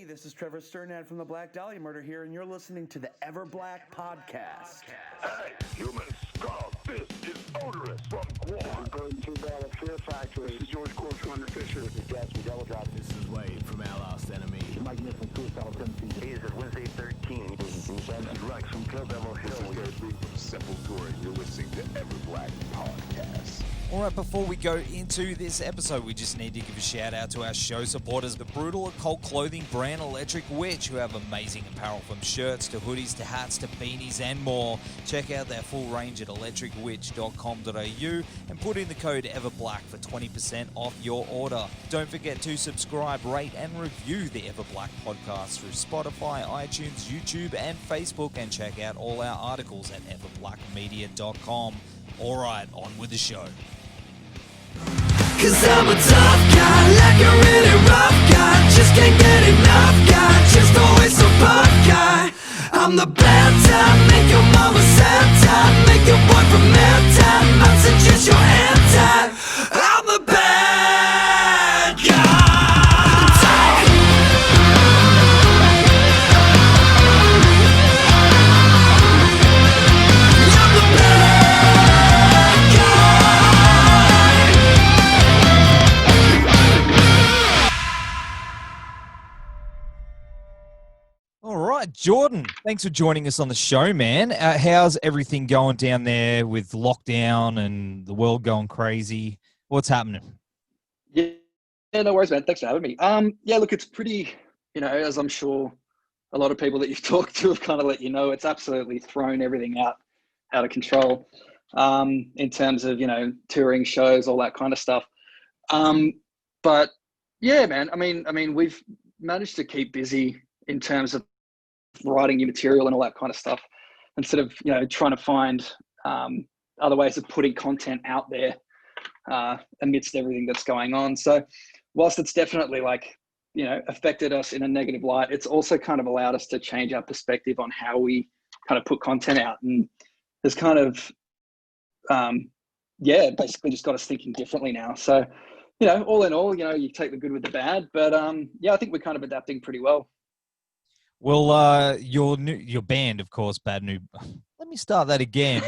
Hey, this is Trevor Sternad from the Black Dahlia Murder here, and you're listening to the Everblack podcast. Hey, human skull, this is odorous from Guam. Going to the Fear Factory. This is George Corshunter Fisher. This is Gas from Double Drop. This is Wade from Our Last Enemy. Mike Nick from Suicidal Tendencies. He is at Wednesday 13. This is Rex from Kill Devil Hill. This is Gary Blue from Sepultura. You're listening to Everblack podcast. Alright, before we go into this episode, we just need to give a shout out to our show supporters, the brutal occult clothing brand Electric Witch, who have amazing apparel from shirts to hoodies to hats to beanies and more. Check out their full range at electricwitch.com.au and put in the code EVERBLACK for 20% off your order. Don't forget to subscribe, rate and review the Everblack podcast through Spotify, iTunes, YouTube and Facebook, and check out all our articles at everblackmedia.com. Alright, on with the show. Cause I'm a tough guy, like a really rough guy. Just can't get enough guy, just always a rough guy. I'm the bad type, make your mama sad type, make your boyfriend mad type, might suggest you're anti. I'm the bad guy. All right, Jordan, thanks for joining us on the show, man. How's everything going down there with lockdown and the world going crazy? What's happening? Yeah, no worries, man. Thanks for having me. Yeah, look, it's pretty, as I'm sure a lot of people that you've talked to have kind of let you know, it's absolutely thrown everything out of control in terms of, touring shows, all that kind of stuff. But yeah, man, I mean, we've managed to keep busy in terms of writing new material and all that kind of stuff, instead of trying to find other ways of putting content out there amidst everything that's going on. So whilst it's definitely affected us in a negative light, it's also kind of allowed us to change our perspective on how we kind of put content out, and has kind of basically just got us thinking differently now. So all in all, you take the good with the bad, but I think we're kind of adapting pretty well. Well, your band, of course, Bad New. Let me start that again.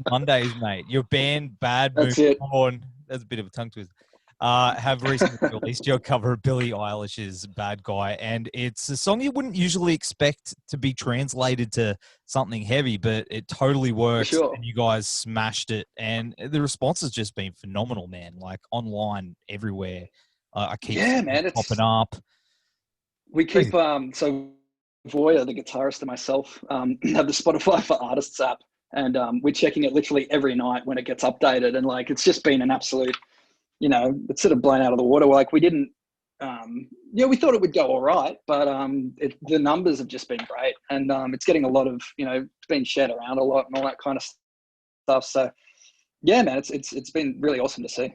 Mondays, mate. Your band, Bad New Born. That's a bit of a tongue twister. Have recently released your cover of Billie Eilish's "Bad Guy," and it's a song you wouldn't usually expect to be translated to something heavy, but it totally works. Sure. And you guys smashed it, and the response has just been phenomenal, man. Like online, everywhere. I keep popping up. We keep, so Voya, the guitarist, and myself have the Spotify for Artists app, and we're checking it literally every night when it gets updated. And it's just been an absolute, it's sort of blown out of the water. We didn't, we thought it would go all right, but the numbers have just been great. And it's getting a lot of, it's been shared around a lot and all that kind of stuff. So yeah, man, it's been really awesome to see.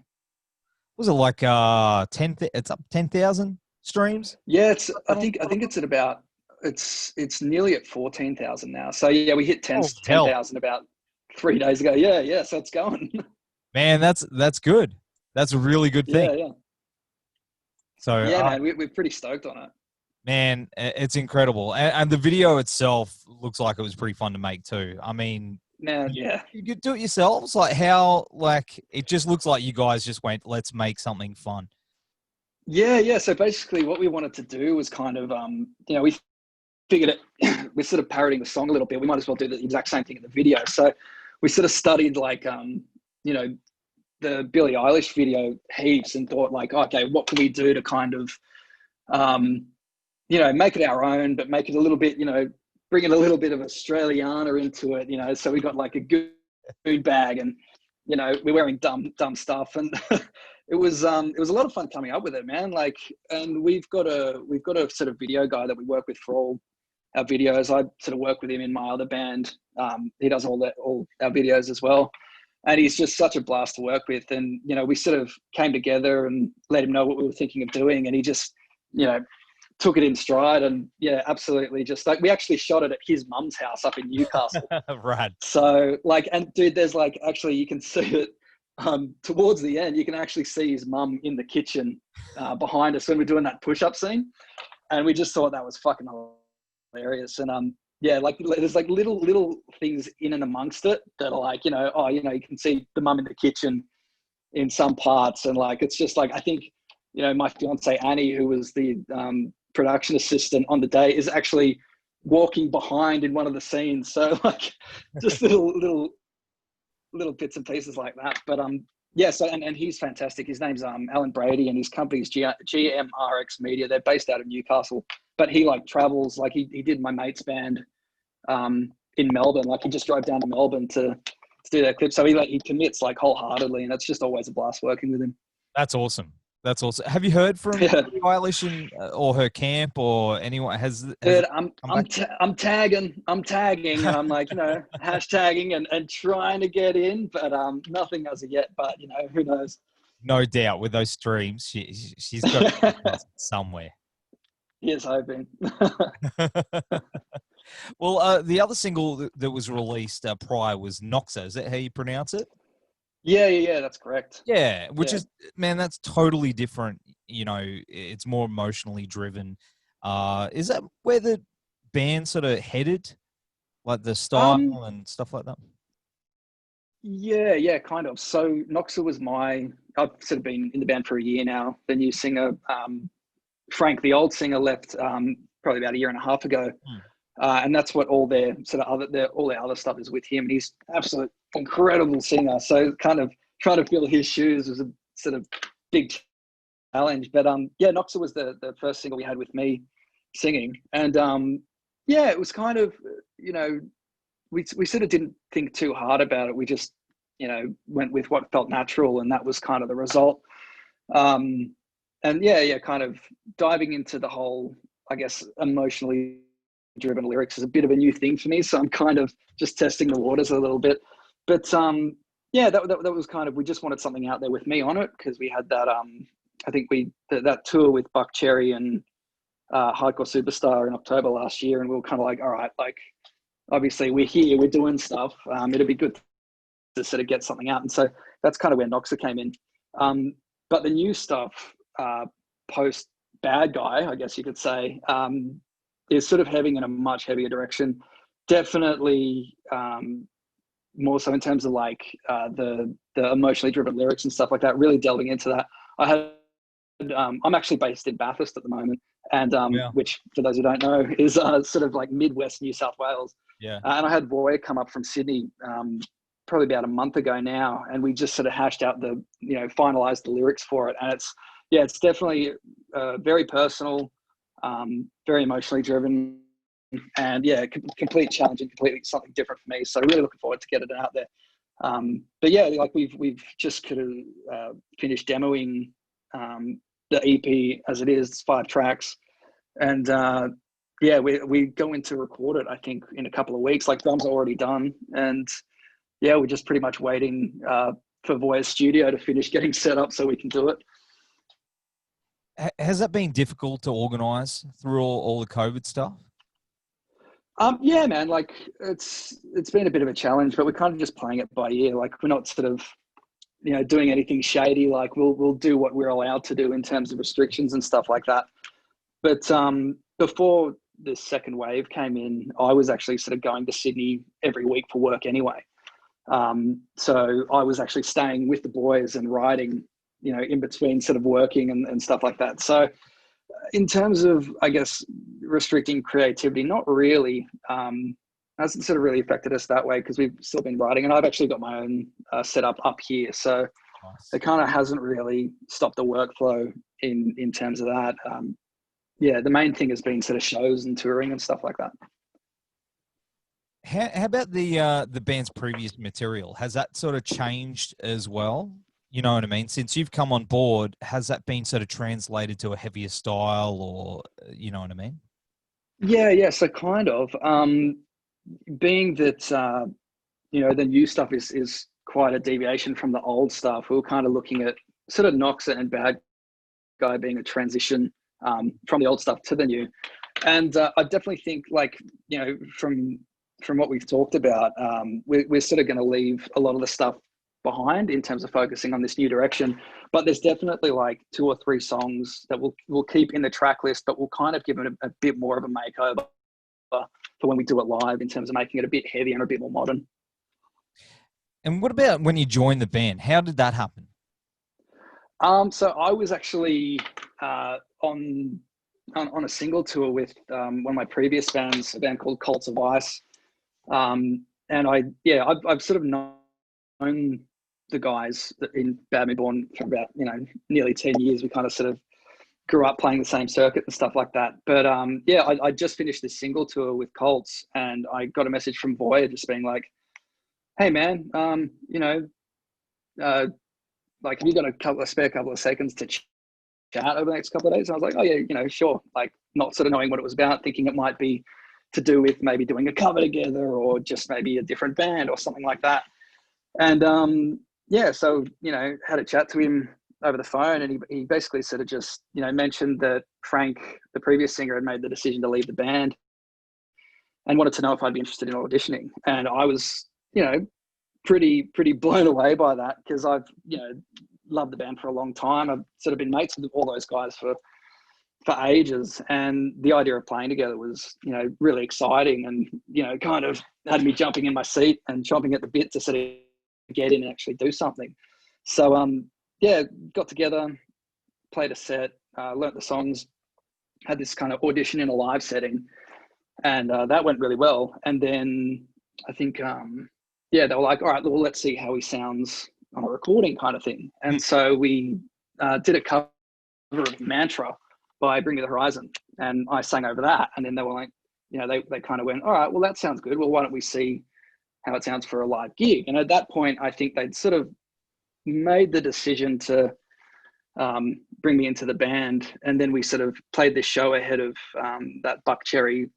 Was it like it's up 10,000? Streams? Yeah, I think it's at about it's nearly at 14,000 now. So yeah, we hit 10,000 about 3 days ago. Yeah. So it's going. Man, that's good. That's a really good thing. Yeah. So yeah, man, we're pretty stoked on it. Man, it's incredible, and the video itself looks like it was pretty fun to make too. I mean, man, yeah, you could do it yourselves. It just looks like you guys just went, let's make something fun. Yeah. So basically what we wanted to do was kind of, we figured we're sort of parroting the song a little bit. We might as well do the exact same thing in the video. So we sort of studied the Billie Eilish video heaps and thought okay, what can we do to kind of, make it our own, but make it a little bit, bring in a little bit of Australiana into it, so we got like a good food bag and, we're wearing dumb stuff. And it was a lot of fun coming up with it, man. And we've got a sort of video guy that we work with for all our videos. I sort of work with him in my other band. He does all our videos as well. And he's just such a blast to work with. And, we sort of came together and let him know what we were thinking of doing. And he just, took it in stride. And yeah, absolutely. Just we actually shot it at his mum's house up in Newcastle. Right. So and dude, there's actually, you can see it towards the end, you can actually see his mum in the kitchen behind us when we're doing that push-up scene. and we just thought that was fucking hilarious. And yeah, like there's like little things in and amongst it that are like, you know, you can see the mum in the kitchen in some parts, and like it's just like, I think, you know, my fiance Annie, who was the production assistant on the day, is actually walking behind in one of the scenes. So like just little bits and pieces like that. But yeah, so and he's fantastic. His name's Alan Brady, and his company's GMRX Media. They're based out of Newcastle, but he like travels. Like he did my mate's band in Melbourne. Like he just drove down to Melbourne to do that clip. So he commits like wholeheartedly, and it's just always a blast working with him. That's awesome. That's awesome. Have you heard from Eilish or her camp or anyone? Dude, I'm tagging, and I'm like, you know, hashtagging and trying to get in, but nothing as of yet. But you know, who knows? No doubt with those streams, she's got somewhere. Here's hoping. Well, the other single that was released prior was Noxa. Is that how you pronounce it? Yeah, that's correct. Yeah, which is, man, that's totally different. You know, it's more emotionally driven. Is that where the band sort of headed? Like the style and stuff like that? Yeah, kind of. So Noxa was I've sort of been in the band for a year now. The new singer, Frank, the old singer, left probably about a year and a half ago. And that's what all their other stuff is with him. And he's absolute incredible singer. So kind of trying to fill his shoes was a sort of big challenge. But yeah, Noxa was the first single we had with me singing. And yeah, it was kind of, you know, we sort of didn't think too hard about it. We just, you know, went with what felt natural, and that was kind of the result. And yeah, kind of diving into the whole, I guess, emotionally driven lyrics is a bit of a new thing for me, so I'm kind of just testing the waters a little bit. But yeah, that was kind of, we just wanted something out there with me on it, because we had that I think that tour with Buckcherry and Hardcore Superstar in October last year, and we were kind of like, all right, like obviously we're here, we're doing stuff, it'd be good to sort of get something out. And so that's kind of where Noxa came in. But the new stuff post Bad Guy, I guess you could say, is sort of heading in a much heavier direction. Definitely more so in terms of like the emotionally driven lyrics and stuff like that, really delving into that. I'm actually based in Bathurst at the moment, and which, for those who don't know, is sort of like Midwest New South Wales. Yeah. And I had Roy come up from Sydney probably about a month ago now, and we just sort of hashed out finalized the lyrics for it. And it's definitely very personal, very emotionally driven, and yeah, complete challenge and completely something different for me. So really looking forward to getting it out there. But yeah, like we've just kind of finished demoing the EP as it is. It's 5 tracks, and yeah, we go in to record it, I think, in a couple of weeks. Like, drums are already done, and yeah, we're just pretty much waiting for Voya's studio to finish getting set up so we can do it. Has that been difficult to organise through all the COVID stuff? Yeah, man, like it's been a bit of a challenge, but we're kind of just playing it by ear. Like, we're not sort of, doing anything shady. Like, we'll do what we're allowed to do in terms of restrictions and stuff like that. But before the second wave came in, I was actually sort of going to Sydney every week for work anyway. So I was actually staying with the boys and writing, in between sort of working and stuff like that. So in terms of, I guess, restricting creativity, not really. Hasn't sort of really affected us that way, because we've still been writing, and I've actually got my own setup up here. So nice. It kind of hasn't really stopped the workflow in terms of that. Yeah, the main thing has been sort of shows and touring and stuff like that. How about the band's previous material? Has that sort of changed as well? You know what I mean? Since you've come on board, has that been sort of translated to a heavier style, or you know what I mean? Yeah. So kind of, being that, the new stuff is quite a deviation from the old stuff. We were kind of looking at sort of Noxa and Bad Guy being a transition from the old stuff to the new. And I definitely think, like, from what we've talked about, we're sort of going to leave a lot of the stuff behind in terms of focusing on this new direction. But there's definitely like 2 or 3 songs that we'll keep in the track list, but we'll kind of give it a bit more of a makeover for when we do it live in terms of making it a bit heavier and a bit more modern. And what about when you joined the band? How did that happen? So I was actually on a single tour with one of my previous bands, a band called Cults of Ice. And I've sort of known the guys in Bad Me Born for about, nearly 10 years. We kind of sort of grew up playing the same circuit and stuff like that. But I just finished this single tour with Cults, and I got a message from Voya just being like, hey man, like, have you got a spare couple of seconds to chat over the next couple of days? And I was like, oh yeah, sure. Like, not sort of knowing what it was about, thinking it might be to do with maybe doing a cover together or just maybe a different band or something like that. And so, had a chat to him over the phone, and he basically sort of just, mentioned that Frank, the previous singer, had made the decision to leave the band and wanted to know if I'd be interested in auditioning. And I was, pretty blown away by that, because I've, loved the band for a long time. I've sort of been mates with all those guys for ages, and the idea of playing together was, really exciting, and, kind of had me jumping in my seat and chomping at the bit to sort of get in and actually do something. So, got together, played a set, learnt the songs, had this kind of audition in a live setting, and that went really well. And then I think, they were like, all right, well, let's see how he sounds on a recording kind of thing. And so we did a cover of Mantra by Bring Me the Horizon, and I sang over that. And then they were like, they kind of went, all right, well, that sounds good. Well, why don't we see how it sounds for a live gig? And at that point, I think they'd sort of made the decision to bring me into the band. And then we sort of played this show ahead of that Buckcherry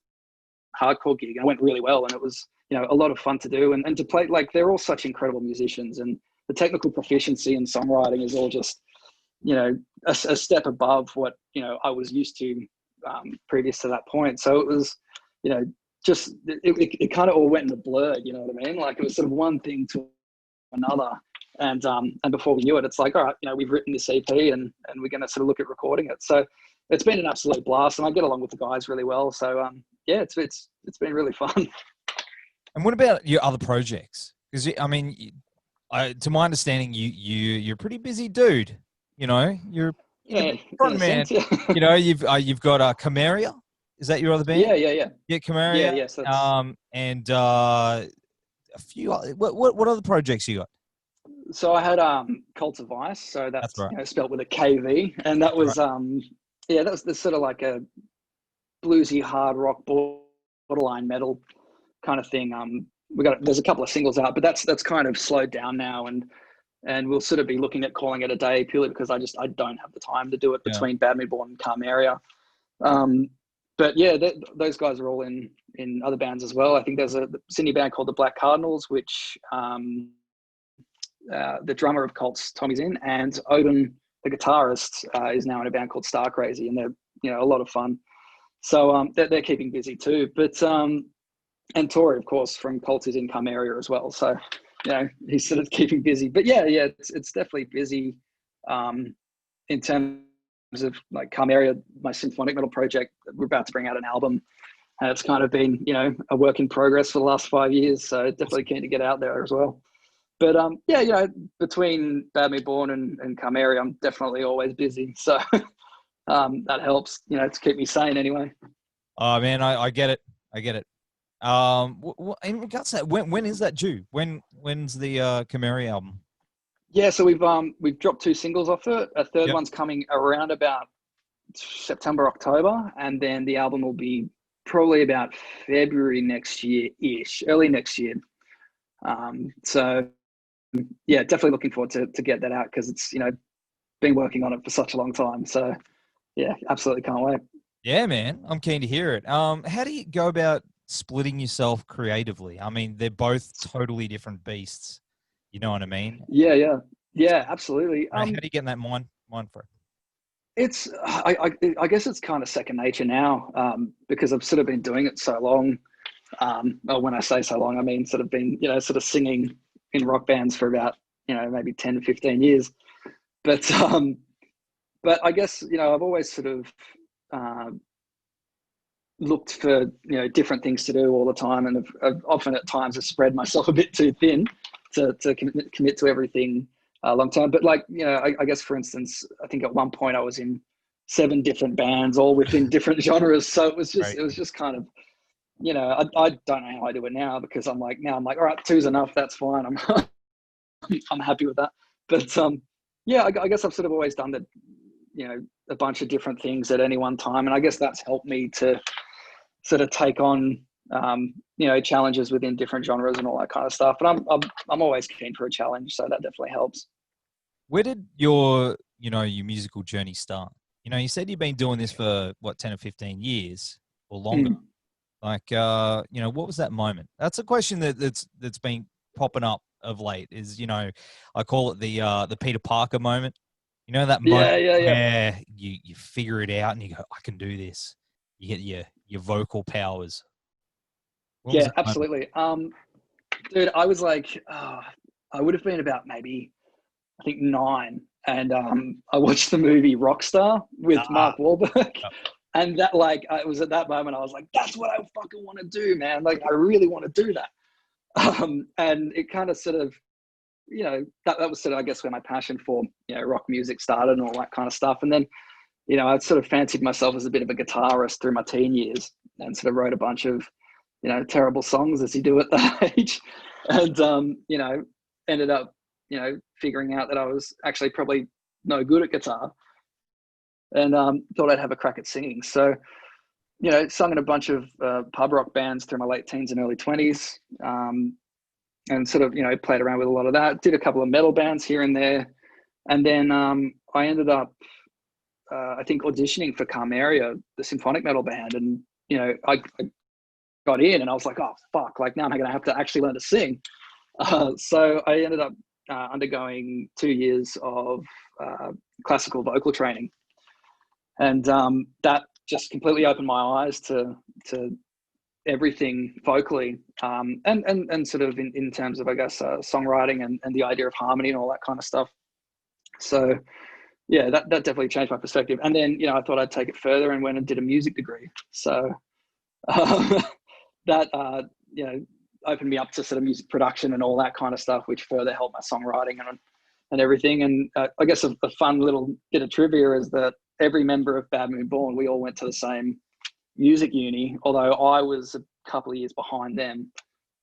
hardcore gig, and it went really well. And it was, a lot of fun to do, and to play, like, they're all such incredible musicians, and the technical proficiency and songwriting is all just, a step above what, I was used to previous to that point. So it was, just, it kind of all went in a blur, you know what I mean? Like, it was sort of one thing to another. And before we knew it, it's like, all right, we've written this EP, and we're going to sort of look at recording it. So it's been an absolute blast, and I get along with the guys really well. So it's been really fun. And what about your other projects? Because to my understanding, you're a pretty busy dude. You're front man. You've got Chimeria. Is that your other band? Yeah. Yeah, Chimeria. Yes. And a few. What other projects you got? So I had Cults of Ice. So that's right. Spelt with a KV, and that was that's sort of like a bluesy hard rock borderline metal kind of thing. There's a couple of singles out, but that's kind of slowed down now, and we'll sort of be looking at calling it a day, purely because I don't have the time to do it between Bad Me Born and Chimeria. But yeah, those guys are all in other bands as well. I think there's a Sydney band called the Black Cardinals, which the drummer of Cults, Tommy's in, and Odin, the guitarist, is now in a band called Star Crazy, and they're a lot of fun. So they're keeping busy too. But and Tori, of course, from Cults is in Chimeria as well. So he's sort of keeping busy. But yeah, it's definitely busy in terms of like Chimeria, my symphonic metal project. We're about to bring out an album, and it's kind of been a work in progress for the last 5 years. So definitely keen to get out there as well. But between Bad Me Born and Chimeria, I'm definitely always busy. So that helps, to keep me sane anyway. Oh man, I get it. In regards to that, when is that due? When's the Chimeria album? Yeah, so we've dropped 2 singles off it. A third one's coming around about September, October, and then the album will be probably about February next year-ish, early next year. So yeah, definitely looking forward to get that out, because it's been working on it for such a long time. So yeah, absolutely can't wait. Yeah, man, I'm keen to hear it. How do you go about splitting yourself creatively? I mean, they're both totally different beasts. You know what I mean? Yeah, absolutely. How do you get in that mind for it? It's I guess it's kind of second nature now, because I've sort of been doing it so long. When I say so long, I mean sort of been sort of singing in rock bands for about maybe 10, 15 years. But I guess, I've always sort of looked for, different things to do all the time. And I've often at times have spread myself a bit too thin to commit to everything long term. But like, I guess, for instance, I think at one point I was in 7 different bands, all within different genres. So it was just kind of, I don't know how I do it now, because I'm like, all right, 2's enough. That's fine. I'm happy with that. But I guess I've sort of always done that, a bunch of different things at any one time. And I guess that's helped me to sort of take on, challenges within different genres and all that kind of stuff. But I'm always keen for a challenge. So that definitely helps. Where did your musical journey start? You said you've been doing this for 10 or 15 years or longer. Like, what was that moment? That's a question that's been popping up of late. Is I call it the Peter Parker moment. That moment where you figure it out and you go, I can do this. You get your vocal powers. Yeah, absolutely. Dude, I was like, I would have been about maybe, I think 9, and I watched the movie Rockstar with Mark Wahlberg. And that, like, it was at that moment I was like, that's what I fucking want to do, man. Like, I really want to do that. And it kind of sort of, that was sort of, I guess, where my passion for, rock music started and all that kind of stuff. And then, I sort of fancied myself as a bit of a guitarist through my teen years, and sort of wrote a bunch of, terrible songs as you do at that age. And, ended up, figuring out that I was actually probably no good at guitar, and thought I'd have a crack at singing. So, sung in a bunch of pub rock bands through my late teens and early 20s, and sort of, played around with a lot of that. Did a couple of metal bands here and there. And then I ended up, I think, auditioning for Carmeria, the symphonic metal band. And, I got in and I was like, oh, fuck, like now I'm going to have to actually learn to sing. So I ended up undergoing 2 years of classical vocal training. And that just completely opened my eyes to everything vocally, and sort of in terms of, I guess, songwriting and the idea of harmony and all that kind of stuff. So yeah, that definitely changed my perspective. And then, I thought I'd take it further and went and did a music degree. So that, opened me up to sort of music production and all that kind of stuff, which further helped my songwriting and everything. And I guess a fun little bit of trivia is that every member of Bad Moon Born, we all went to the same music uni, although I was a couple of years behind them,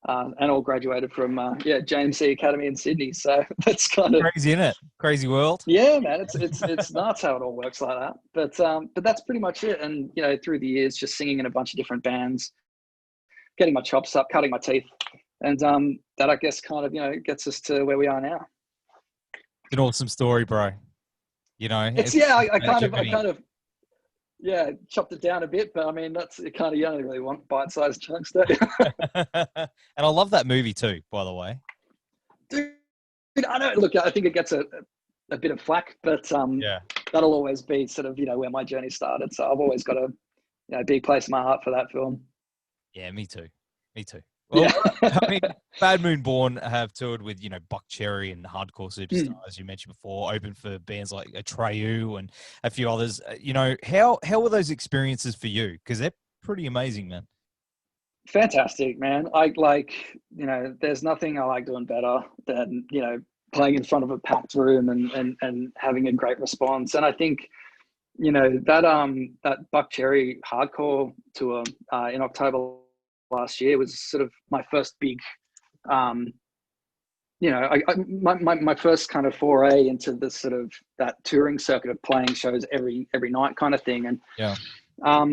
and all graduated from JMC Academy in Sydney. So that's kind of crazy, isn't it? Crazy world. Yeah, man, it's nuts how it all works like that. But that's pretty much it. And through the years, just singing in a bunch of different bands, getting my chops up, cutting my teeth, and that, I guess, kind of gets us to where we are now. An awesome story, bro. I kind of chopped it down a bit, but I mean, that's it. Kind of, you only really want bite-sized chunks, don't you? And I love that movie too, by the way. Dude, I know. Look, I think it gets a bit of flack, but that'll always be sort of where my journey started. So I've always got a big place in my heart for that film. Yeah, me too. Well, I mean, Bad Moon Born have toured with, Buckcherry and Hardcore Superstar, as you mentioned before, open for bands like Atreyu and a few others. How were those experiences for you? Because they're pretty amazing, man. Fantastic, man. There's nothing I like doing better than, playing in front of a packed room and having a great response. And I think, that Buckcherry Hardcore tour in October last year was sort of my first big, my first kind of foray into the sort of that touring circuit of playing shows every night kind of thing. And, I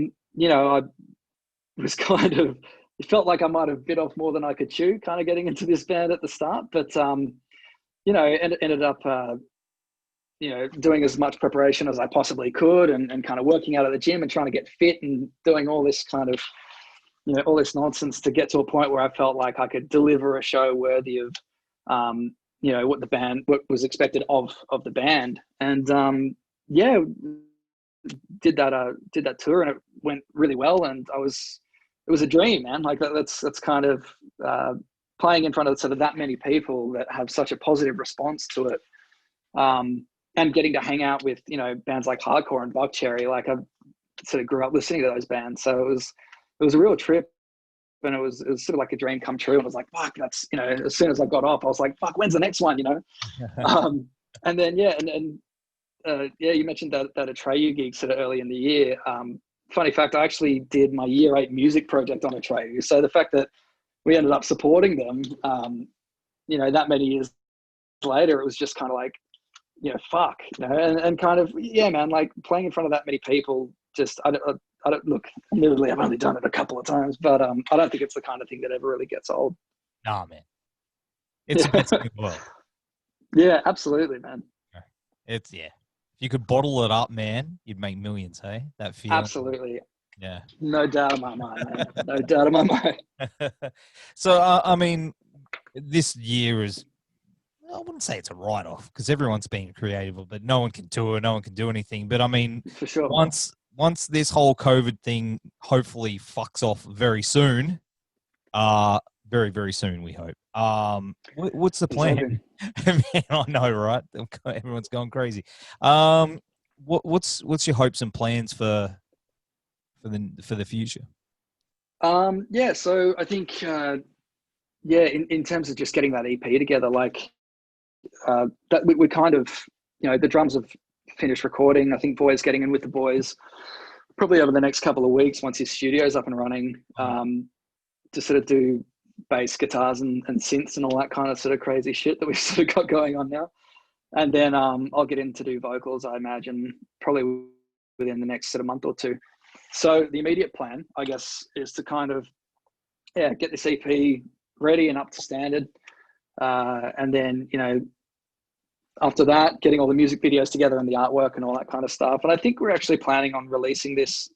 was kind of, it felt like I might have bit off more than I could chew, kind of getting into this band at the start, but, ended up, doing as much preparation as I possibly could and kind of working out at the gym and trying to get fit and doing all this kind of, all this nonsense to get to a point where I felt like I could deliver a show worthy of, what was expected of the band. And, did that tour and it went really well. And it was a dream, man. Like that's kind of, playing in front of sort of that many people that have such a positive response to it, and getting to hang out with, bands like Hardcore and Buckcherry. Like I sort of grew up listening to those bands. So it was a real trip, and it was sort of like a dream come true. And I was like, fuck, that's, as soon as I got off, I was like, fuck, when's the next one, And then, you mentioned that Atreyu gig sort of early in the year. Funny fact, I actually did my year 8 music project on Atreyu. So the fact that we ended up supporting them, that many years later, it was just kind of like, fuck, and kind of, yeah, man, like playing in front of that many people, just, I don't look, admittedly, I've only done it a couple of times, but I don't think it's the kind of thing that ever really gets old. Nah, man. It's the best thing in the world. Yeah, absolutely, man. If you could bottle it up, man, you'd make millions, hey? That feeling. Absolutely. Yeah. No doubt in my mind, man. No doubt in my mind. So, I mean, this year is, I wouldn't say it's a write-off because everyone's being creative, but no one can tour, no one can do anything. But I mean, for sure, once this whole COVID thing hopefully fucks off very soon, very, very soon, we hope. What's the plan? Man, I know, right? Everyone's going crazy. What's your hopes and plans for the future? So I think, in terms of just getting that EP together, like that we kind of, the drums have finished recording. I think Boy's getting in with the boys probably over the next couple of weeks once his studio's up and running, to sort of do bass, guitars, and synths and all that kind of sort of crazy shit that we've sort of got going on now. And then I'll get in to do vocals, I imagine, probably within the next sort of month or two. So the immediate plan, I guess, is to kind of, get this EP ready and up to standard. And then, after that, getting all the music videos together and the artwork and all that kind of stuff. And I think we're actually planning on releasing this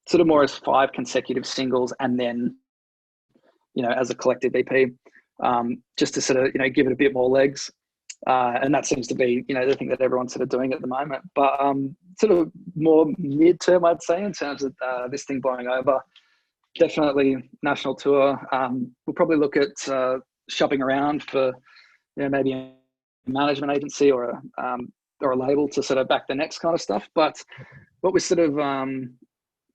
sort of more as 5 consecutive singles and then, as a collective EP, just to sort of, give it a bit more legs. And that seems to be, the thing that everyone's sort of doing at the moment. But sort of more mid-term, I'd say, in terms of this thing blowing over. Definitely national tour. We'll probably look at shopping around for, maybe a management agency or a label to sort of back the next kind of stuff. But what we're sort of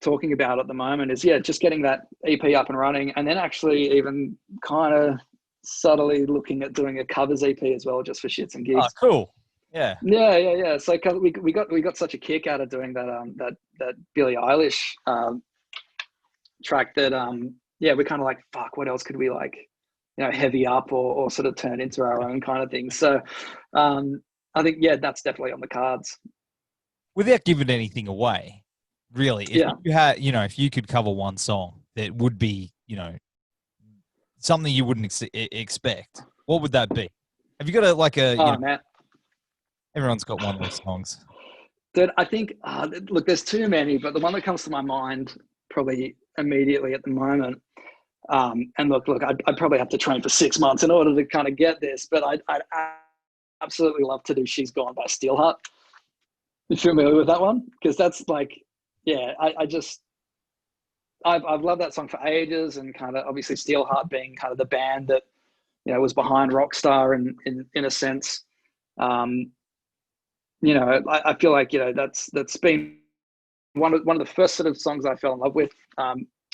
talking about at the moment is, just getting that EP up and running, and then actually even kind of subtly looking at doing a covers EP as well, just for shits and gigs. Oh, cool. Yeah. So we got such a kick out of doing that Billie Eilish track that we're kind of like, fuck, what else could we like, heavy up or sort of turn into our own kind of thing. So I think that's definitely on the cards. Without giving anything away, really, if you had, if you could cover one song that would be, something you wouldn't expect, what would that be? Have you got man, everyone's got one of those songs. Dude, I think, look, there's too many, but the one that comes to my mind probably immediately at the moment, and look, I'd probably have to train for 6 months in order to kind of get this, but I'd absolutely love to do She's Gone by Steelheart. You familiar with that one? Because that's like, I've loved that song for ages, and kind of obviously Steelheart being kind of the band that, was behind Rockstar in a sense. I feel like, that's been one of the first sort of songs I fell in love with.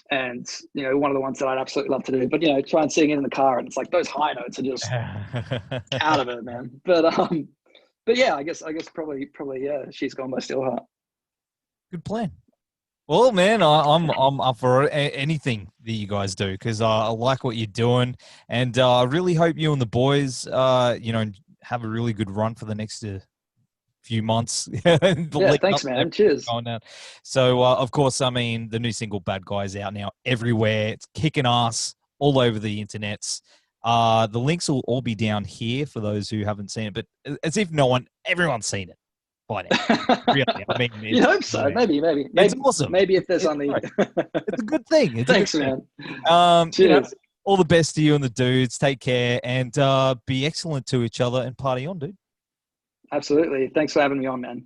And, one of the ones that I'd absolutely love to do, but, try and sing it in the car, and it's like those high notes are just out of it, man. But yeah, I guess probably, She's Gone by Steelheart. Good plan. Well, man, I'm up for anything that you guys do, because I like what you're doing, and I really hope you and the boys, have a really good run for the next few months. Thanks, man. Cheers. So, of course, I mean, the new single "Bad Guys" out now everywhere. It's kicking ass all over the internets. The links will all be down here for those who haven't seen it, but as if everyone's seen it by now. Really, I mean, you hope so. Maybe. It's awesome. Maybe if there's only. It's a good thing. Thanks, man. Cheers. All the best to you and the dudes. Take care and be excellent to each other and party on, dude. Absolutely. Thanks for having me on, man.